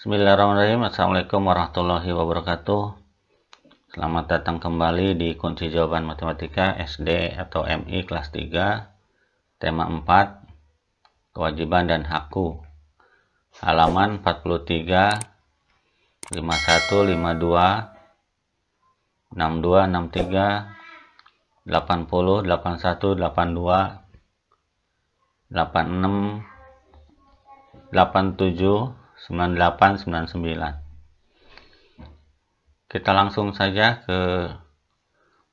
Bismillahirrahmanirrahim. Assalamualaikum warahmatullahi wabarakatuh. Selamat datang kembali di kunci jawaban matematika SD atau MI kelas 3, tema 4, kewajiban dan hakku. Halaman 43, 51, 52, 62, 63, 80, 81, 82, 86, 87, 98, 99. Kita langsung saja ke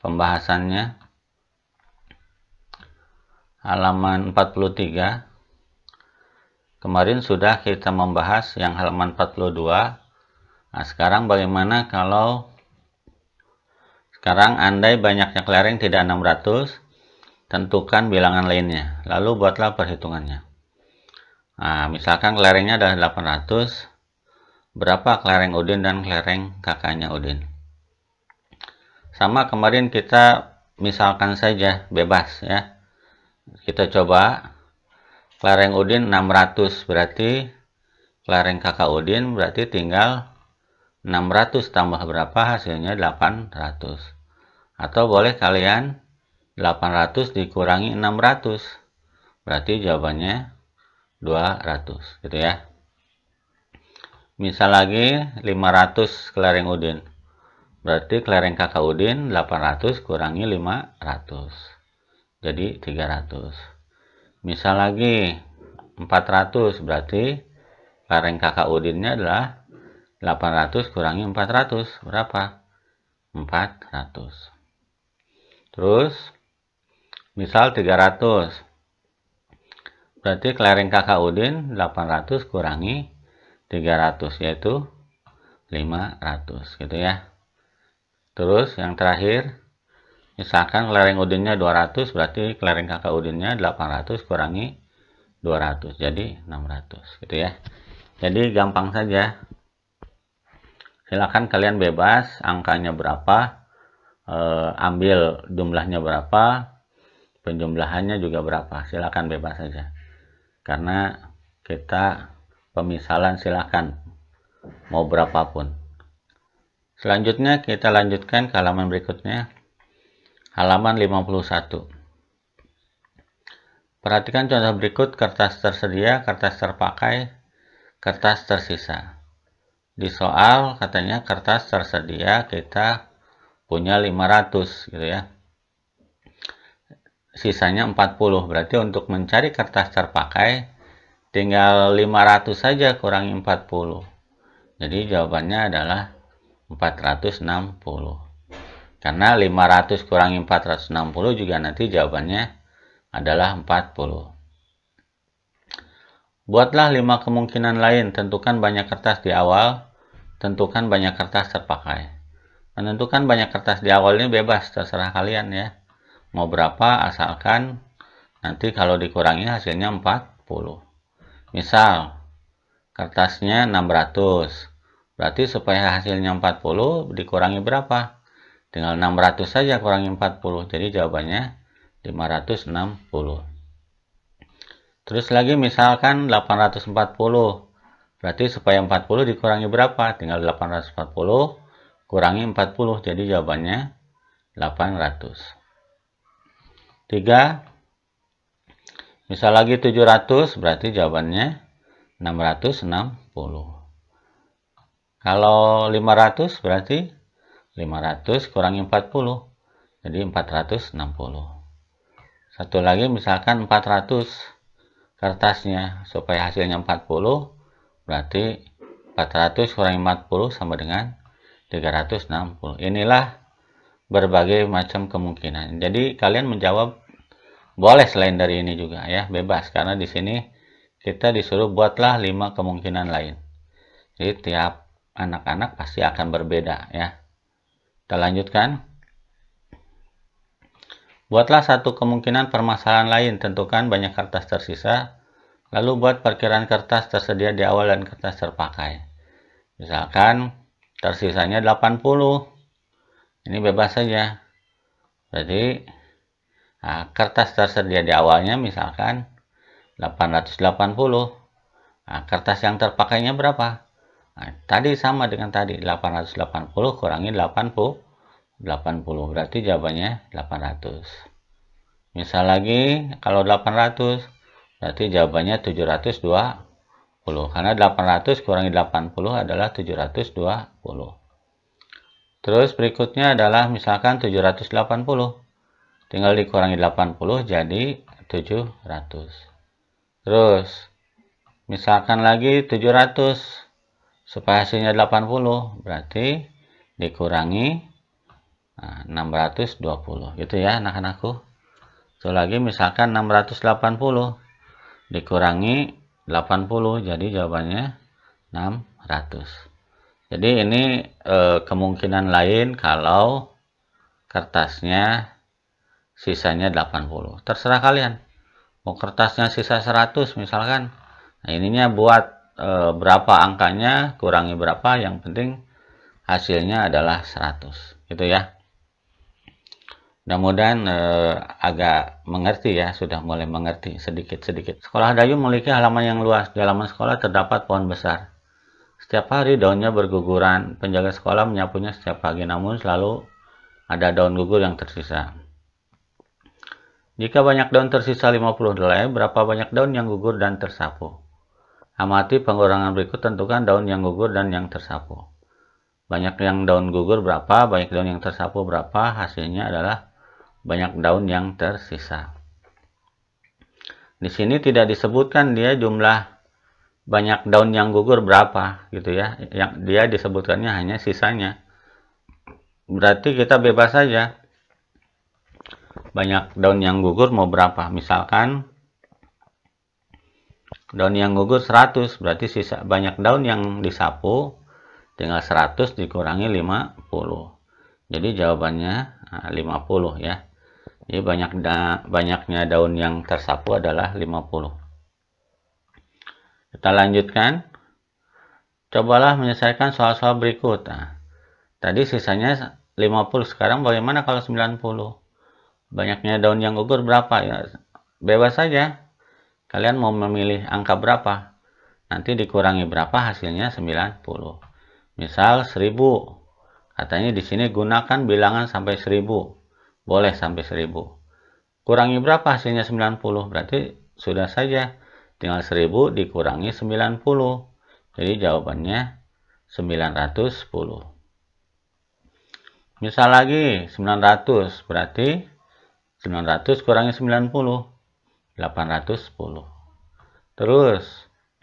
pembahasannya. Halaman 43. Kemarin sudah kita membahas yang halaman 42. Nah, sekarang bagaimana kalau sekarang andai banyaknya kelereng tidak 600, tentukan bilangan lainnya. Lalu buatlah perhitungannya. Nah, misalkan kelerengnya adalah 800, berapa kelereng Udin dan kelereng kakaknya Udin? Sama kemarin kita misalkan saja, bebas ya. Kita coba kelereng Udin 600, berarti kelereng kakak Udin berarti tinggal 600 tambah berapa, hasilnya 800. Atau boleh kalian 800 dikurangi 600, berarti jawabannya 200 gitu ya. Misal lagi 500 kelereng Udin, berarti kelereng kakak Udin 800 kurangi 500, jadi 300. Misal lagi 400, berarti kelereng kakak Udinnya adalah 800 kurangi 400, berapa? 400. Terus misal 300, berarti kelereng kakak Udin 800 kurangi 300, yaitu 500 gitu ya. Terus yang terakhir, misalkan kelereng Udinnya 200, berarti kelereng kakak Udinnya 800 kurangi 200, jadi 600 gitu ya. Jadi gampang saja. Silakan kalian bebas, angkanya berapa, ambil jumlahnya berapa, penjumlahannya juga berapa, silakan bebas saja. Karena kita pemisalan silakan mau berapapun. Selanjutnya kita lanjutkan ke halaman berikutnya, halaman 51. Perhatikan contoh berikut: kertas tersedia, kertas terpakai, kertas tersisa. Di soal katanya kertas tersedia kita punya 500 gitu ya, sisanya 40, berarti untuk mencari kertas terpakai tinggal 500 saja kurangi 40. Jadi jawabannya adalah 460. Karena 500 kurangi 460 juga nanti jawabannya adalah 40. Buatlah 5 kemungkinan lain. Tentukan banyak kertas di awal, tentukan banyak kertas terpakai. Menentukan banyak kertas di awal ini bebas, terserah kalian ya. Mau berapa, asalkan nanti kalau dikurangi hasilnya 40. Misal kertasnya 600, berarti supaya hasilnya 40 dikurangi berapa? Tinggal 600 saja kurangi 40, jadi jawabannya 560. Terus lagi misalkan 840, berarti supaya 40 dikurangi berapa? Tinggal 840 kurangi 40, jadi jawabannya 800. 3. Misal lagi 700, berarti jawabannya 660. Kalau 500 berarti 500 kurangi 40, jadi 460. Satu lagi misalkan 400 kertasnya, supaya hasilnya 40, berarti 400 kurangi 40 sama dengan 360. Inilah berbagai macam kemungkinan. Jadi kalian menjawab boleh selain dari ini juga ya, bebas, karena di sini kita disuruh buatlah 5 kemungkinan lain. Jadi tiap anak-anak pasti akan berbeda ya. Kita lanjutkan. Buatlah satu kemungkinan permasalahan lain, tentukan banyak kertas tersisa, lalu buat perkiraan kertas tersedia di awal dan kertas terpakai. Misalkan tersisanya 80. Ini bebas saja. Jadi kertas tersedia di awalnya misalkan 880. Kertas yang terpakainya berapa? Nah, tadi sama dengan tadi, 880 kurangi 80 berarti jawabannya 800. Misal lagi, kalau 800 berarti jawabannya 720, karena 800 kurangi 80 adalah 720. Terus berikutnya adalah misalkan 780, tinggal dikurangi 80 jadi 700. Terus misalkan lagi 700, supaya hasilnya 80 berarti dikurangi 620 gitu ya anak-anakku. So lagi misalkan 680 dikurangi 80 jadi jawabannya 600. Jadi ini kemungkinan lain kalau kertasnya sisanya 80. Terserah kalian. Mau kertasnya sisa 100 misalkan. Nah, ininya buat berapa angkanya, kurangi berapa, yang penting hasilnya adalah 100 gitu ya. Mudah-mudahan agak mengerti ya, sudah mulai mengerti sedikit-sedikit. Sekolah Dayung memiliki halaman yang luas. Di halaman sekolah terdapat pohon besar. Setiap hari daunnya berguguran. Penjaga sekolah menyapunya setiap pagi, namun selalu ada daun gugur yang tersisa. Jika banyak daun tersisa 50 helai, berapa banyak daun yang gugur dan tersapu? Amati pengurangan berikut, tentukan daun yang gugur dan yang tersapu. Banyak yang daun gugur berapa, banyak daun yang tersapu berapa, hasilnya adalah banyak daun yang tersisa. Di sini tidak disebutkan dia jumlah banyak daun yang gugur berapa gitu ya. Yang dia disebutkannya hanya sisanya. Berarti kita bebas saja. Banyak daun yang gugur mau berapa? Misalkan daun yang gugur 100, berarti sisa banyak daun yang disapu tinggal 100 dikurangi 50. Jadi jawabannya 50 ya. Jadi banyaknya daun yang tersapu adalah 50. Kita lanjutkan. Cobalah menyelesaikan soal-soal berikut. Nah, tadi sisanya 50, sekarang bagaimana kalau 90? Banyaknya daun yang gugur berapa ya? Bebas saja. Kalian mau memilih angka berapa? Nanti dikurangi berapa, hasilnya 90. Misal 10. Katanya di sini gunakan bilangan sampai 10. Boleh sampai 10. Kurangi berapa, hasilnya 90. Berarti sudah saja. Tinggal 1000 dikurangi 90. Jadi jawabannya 910. Misal lagi 900. Berarti 900 kurangi 90. 810. Terus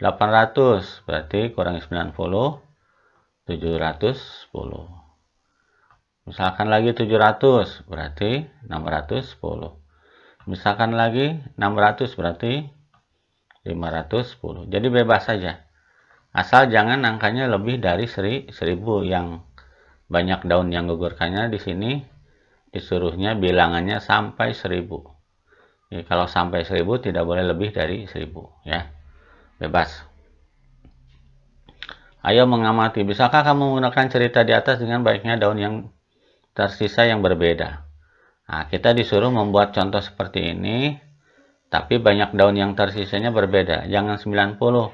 800 berarti kurangi 90, 710. Misalkan lagi 700 berarti 610. Misalkan lagi 600 berarti 510. Jadi bebas saja. Asal jangan angkanya lebih dari 1000 yang banyak daun yang gugurkannya. Di sini disuruhnya bilangannya sampai 1000. Jadi, kalau sampai 1000 tidak boleh lebih dari 1000 ya. Bebas. Ayo mengamati. Bisakah kamu menggunakan cerita di atas dengan baiknya daun yang tersisa yang berbeda? Nah, kita disuruh membuat contoh seperti ini, tapi banyak daun yang tersisanya berbeda. Jangan 90.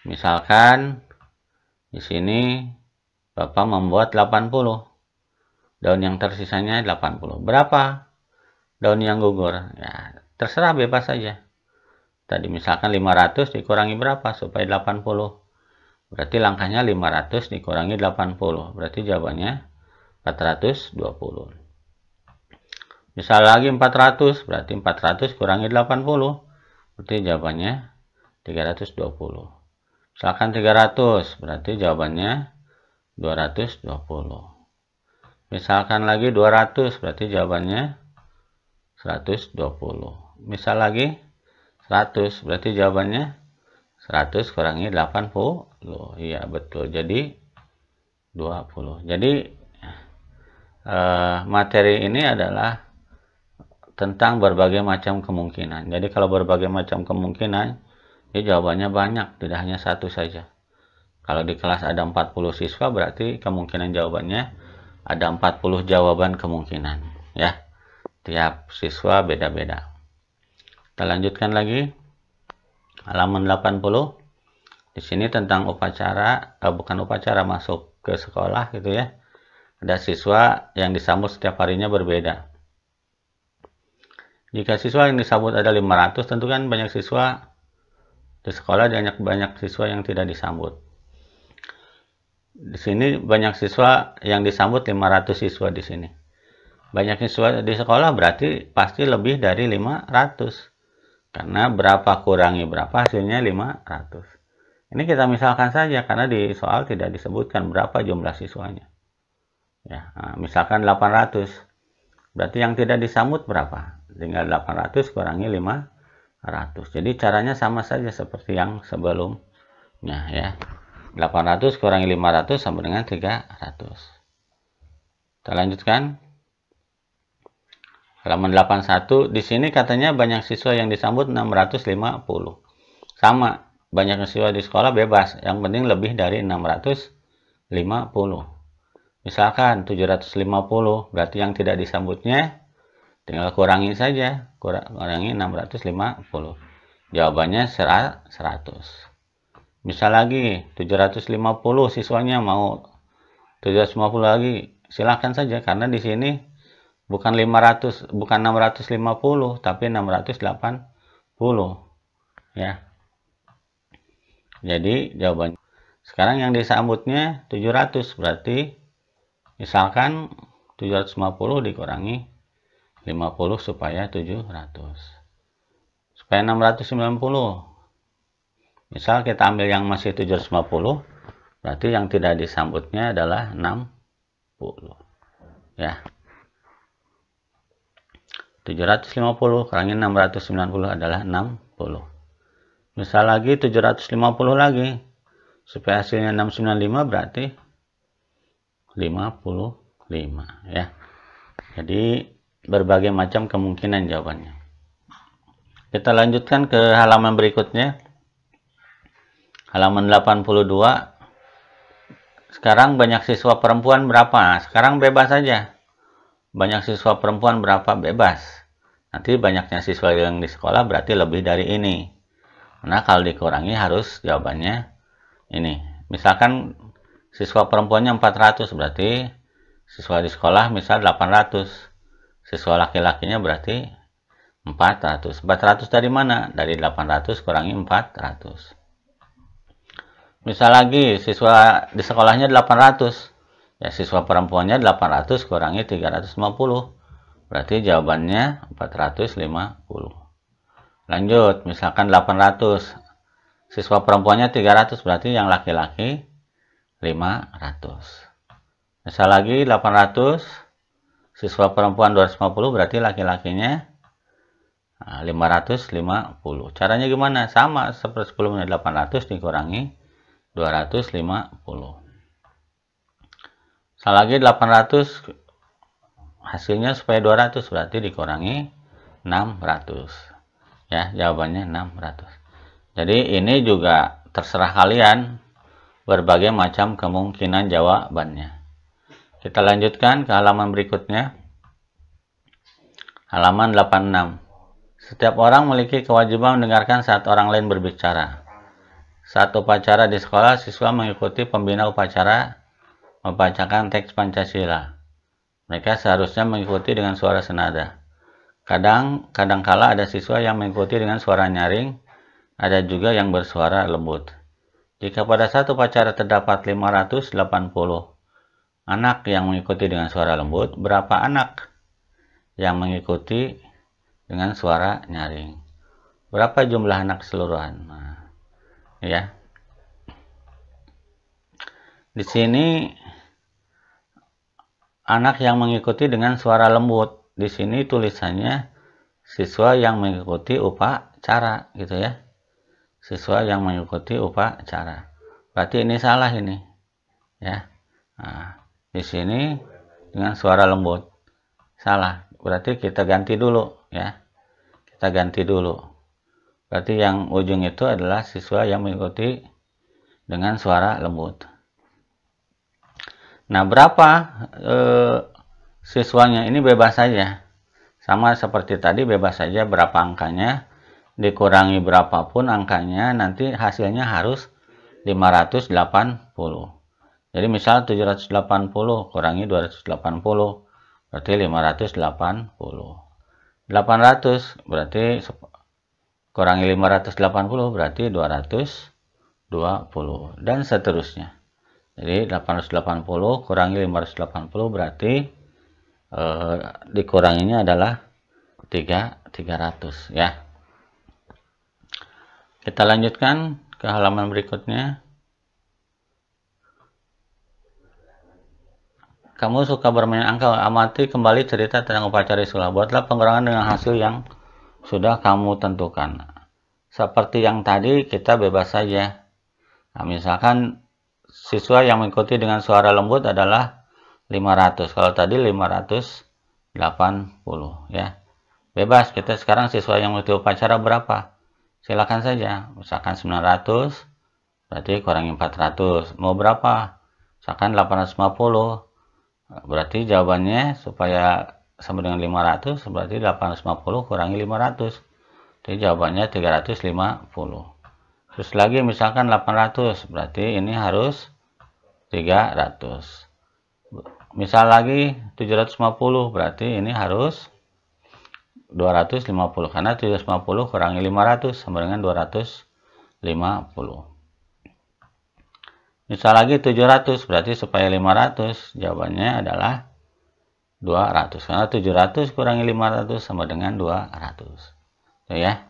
Misalkan di sini Bapak membuat 80. Daun yang tersisanya 80. Berapa daun yang gugur? Ya, terserah, bebas saja. Tadi misalkan 500 dikurangi berapa supaya 80. Berarti langkahnya 500 dikurangi 80. Berarti jawabannya 420. Misal lagi 400, berarti 400 kurangi 80. Berarti jawabannya 320. Misalkan 300, berarti jawabannya 220. Misalkan lagi 200, berarti jawabannya 120. Misal lagi 100, berarti jawabannya 100 kurangi 80. Iya, betul. Jadi 20. Jadi materi ini adalah tentang berbagai macam kemungkinan. Jadi kalau berbagai macam kemungkinan, ya jawabannya banyak, tidak hanya satu saja. Kalau di kelas ada 40 siswa, berarti kemungkinan jawabannya ada 40 jawaban kemungkinan. Ya, tiap siswa beda-beda. Kita lanjutkan lagi. Halaman 80. Di sini tentang upacara, bukan upacara, masuk ke sekolah gitu ya. Ada siswa yang disambut setiap harinya berbeda. Jika siswa yang disambut ada 500, tentu kan banyak siswa di sekolah, banyak siswa yang tidak disambut. Di sini banyak siswa yang disambut 500 siswa di sini. Banyak siswa di sekolah berarti pasti lebih dari 500. Karena berapa kurangi berapa hasilnya 500. Ini kita misalkan saja karena di soal tidak disebutkan berapa jumlah siswanya. Ya, nah, misalkan 800. Berarti yang tidak disambut berapa? Tinggal 800 kurangi 500. Jadi caranya sama saja seperti yang sebelumnya ya. 800 kurangi 500 sama dengan 300. Kita lanjutkan. Halaman 81, di sini katanya banyak siswa yang disambut 650. Sama, banyak siswa di sekolah bebas, yang penting lebih dari 650. Misalkan 750, berarti yang tidak disambutnya tinggal kurangi saja, kurangi 650. Jawabannya 100. Misal lagi 750 siswanya mau 750 lagi, silakan saja karena di sini bukan 500, bukan 650, tapi 680 ya. Jadi jawabannya sekarang yang disambutnya 700, berarti misalkan 750 dikurangi 50 supaya 700. Supaya 690. Misal kita ambil yang masih 750, berarti yang tidak disambutnya adalah 60 ya. 750 kurangi 690 adalah 60. Misal lagi 750 lagi. Supaya hasilnya 695 berarti 55 ya. Jadi berbagai macam kemungkinan jawabannya. Kita lanjutkan ke halaman berikutnya. Halaman 82. Sekarang banyak siswa perempuan berapa? Sekarang bebas saja. Banyak siswa perempuan berapa? Bebas. Nanti banyaknya siswa yang di sekolah berarti lebih dari ini. Nah, kalau dikurangi harus jawabannya ini. Misalkan siswa perempuannya 400, berarti siswa di sekolah misal 800. Siswa laki-lakinya berarti 400. 400 dari mana? Dari 800 kurangi 400. Misal lagi siswa di sekolahnya 800. Ya, siswa perempuannya 800 kurangi 350. Berarti jawabannya 450. Lanjut, misalkan 800. Siswa perempuannya 300, berarti yang laki-laki 500. Misal lagi 800. Siswa perempuan 250, berarti laki-lakinya 550. Caranya gimana? Sama seperti sebelumnya, 800 dikurangi 250. Lagi 800, hasilnya supaya 200 berarti dikurangi 600 ya, jawabannya 600. Jadi ini juga terserah kalian, berbagai macam kemungkinan jawabannya. Kita lanjutkan ke halaman berikutnya. Halaman 86. Setiap orang memiliki kewajiban mendengarkan saat orang lain berbicara. Saat upacara di sekolah, siswa mengikuti pembina upacara membacakan teks Pancasila. Mereka seharusnya mengikuti dengan suara senada. Kadang-kala ada siswa yang mengikuti dengan suara nyaring, ada juga yang bersuara lembut. Jika pada satu upacara terdapat 580 anak yang mengikuti dengan suara lembut, berapa anak yang mengikuti dengan suara nyaring? Berapa jumlah anak keseluruhan? Nah, ya. Di sini anak yang mengikuti dengan suara lembut. Di sini tulisannya siswa yang mengikuti upacara gitu ya. Siswa yang mengikuti upacara. Berarti ini salah ini. Ya. Nah, di sini dengan suara lembut. Salah. Berarti kita ganti dulu ya. Kita ganti dulu. Berarti yang ujung itu adalah siswa yang mengikuti dengan suara lembut. Nah, berapa siswanya? Ini bebas saja. Sama seperti tadi, bebas saja berapa angkanya. Dikurangi berapapun angkanya, nanti hasilnya harus 580. Jadi misal 780 kurangi 280 berarti 580. 800 berarti kurangi 580 berarti 220 dan seterusnya. Jadi 880 kurangi 580 berarti dikuranginya adalah 300 ya. Kita lanjutkan ke halaman berikutnya. Kamu suka bermain angka, amati kembali cerita tentang upacara sekolah. Buatlah pengurangan dengan hasil yang sudah kamu tentukan. Seperti yang tadi, kita bebas saja. Nah, misalkan siswa yang mengikuti dengan suara lembut adalah 500. Kalau tadi 580 ya. Bebas, kita sekarang siswa yang mengikuti upacara berapa? Silakan saja. Misalkan 900, berarti kurangi 400. Mau berapa? Misalkan 850. Berarti jawabannya supaya sama dengan 500 berarti 850 kurangi 500. Jadi jawabannya 350. Terus lagi misalkan 800 berarti ini harus 300. Misal lagi 750 berarti ini harus 250 karena 750 kurangi 500 sama dengan 250. Misal lagi 700 berarti supaya 500 jawabannya adalah 200 karena 700 kurangi 500 sama dengan 200. Tuh ya.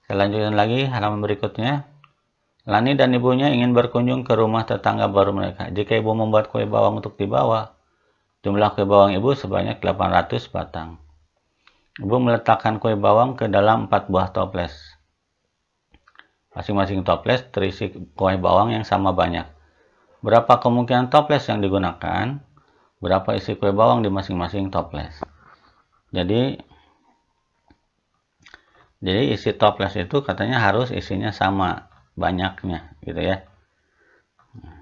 Saya lanjutkan lagi halaman berikutnya. Lani dan ibunya ingin berkunjung ke rumah tetangga baru mereka. Jika ibu membuat kue bawang untuk dibawa, jumlah kue bawang ibu sebanyak 800 batang. Ibu meletakkan kue bawang ke dalam 4 buah toples. Masing-masing toples terisi kue bawang yang sama banyak. Berapa kemungkinan toples yang digunakan? Berapa isi kue bawang di masing-masing toples? Jadi isi toples itu katanya harus isinya sama banyaknya, gitu ya.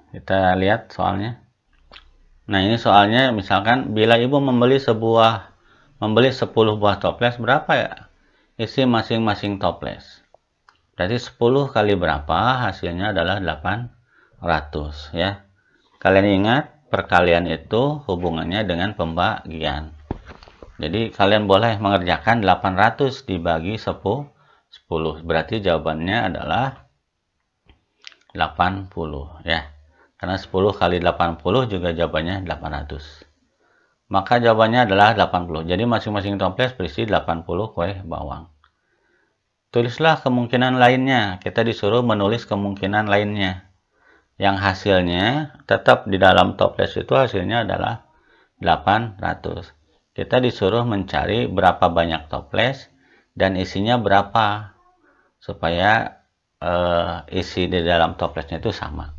Kita lihat soalnya. Nah, ini soalnya misalkan bila ibu membeli 10 buah toples, berapa ya isi masing-masing toples? Berarti 10 kali berapa? Hasilnya adalah 800 ya. Kalian ingat, perkalian itu hubungannya dengan pembagian. Jadi kalian boleh mengerjakan 800 dibagi 10. Berarti jawabannya adalah 80 ya. Karena 10 kali 80 juga jawabannya 800. Maka jawabannya adalah 80. Jadi masing-masing toples berisi 80 kue bawang. Tulislah kemungkinan lainnya. Kita disuruh menulis kemungkinan lainnya. Yang hasilnya tetap di dalam toples itu hasilnya adalah 800. Kita disuruh mencari berapa banyak toples dan isinya berapa. Supaya isi di dalam toplesnya itu sama.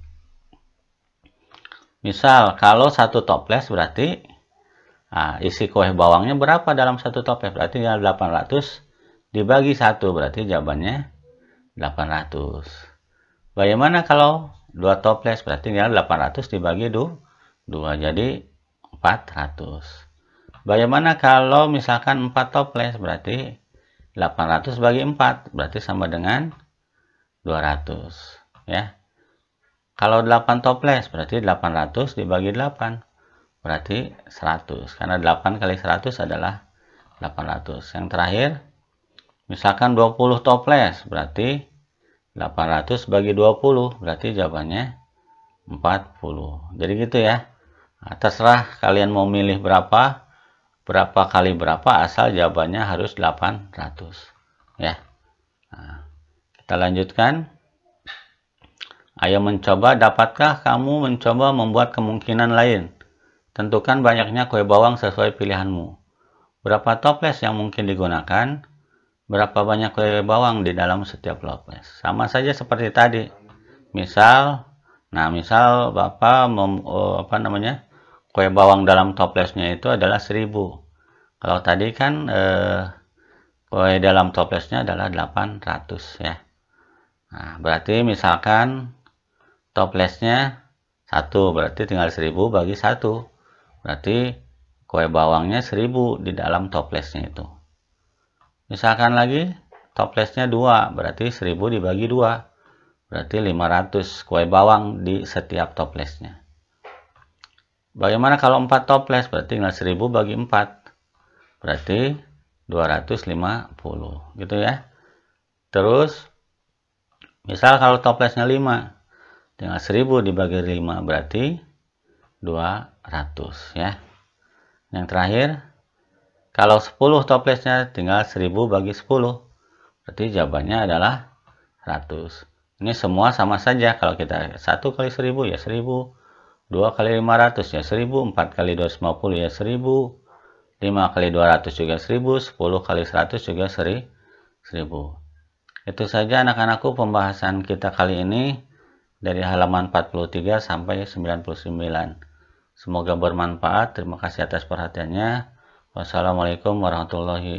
Misal kalau satu toples berarti isi kue bawangnya berapa dalam satu toples? Berarti 800. Dibagi 1 berarti jawabannya 800. Bagaimana kalau 2 toples? Berarti 800 dibagi 2 jadi 400. Bagaimana kalau misalkan 4 toples? Berarti 800 bagi 4 berarti sama dengan 200 ya. Kalau 8 toples berarti 800 dibagi 8 berarti 100 karena 8 kali 100 adalah 800. Yang terakhir misalkan 20 toples, berarti 800 bagi 20, berarti jawabannya 40. Jadi gitu ya. Nah, terserah kalian mau milih berapa kali berapa, asal jawabannya harus 800. Ya. Nah, kita lanjutkan. Ayo mencoba, dapatkah kamu mencoba membuat kemungkinan lain? Tentukan banyaknya kue bawang sesuai pilihanmu. Berapa toples yang mungkin digunakan? Berapa banyak kue bawang di dalam setiap toples? Sama saja seperti tadi. Misal Bapak kue bawang dalam toplesnya itu adalah 1000. Kalau tadi kan kue dalam toplesnya adalah 800 ya. Nah, berarti misalkan toplesnya 1, berarti tinggal 1000 bagi 1. Berarti kue bawangnya 1000 di dalam toplesnya itu. Misalkan lagi toplesnya 2, berarti 1000 dibagi 2. berarti 500 kue bawang di setiap toplesnya. Bagaimana kalau 4 toples? Berarti tinggal 1000 bagi 4, berarti 250 gitu ya. Terus misal kalau toplesnya 5, tinggal 1000 dibagi 5, berarti 200 ya. Yang terakhir, kalau 10 toplesnya tinggal 1000 bagi 10, berarti jawabannya adalah 100. Ini semua sama saja. Kalau kita 1 kali 1000 ya 1000, 2 kali 500 ya 1000, 4 kali 250 ya 1000, 5 kali 200 juga 1000, 10 kali 100 juga 1000. Itu saja anak-anakku pembahasan kita kali ini dari halaman 43 sampai 99. Semoga bermanfaat. Terima kasih atas perhatiannya. Wassalamualaikum warahmatullahi wabarakatuh.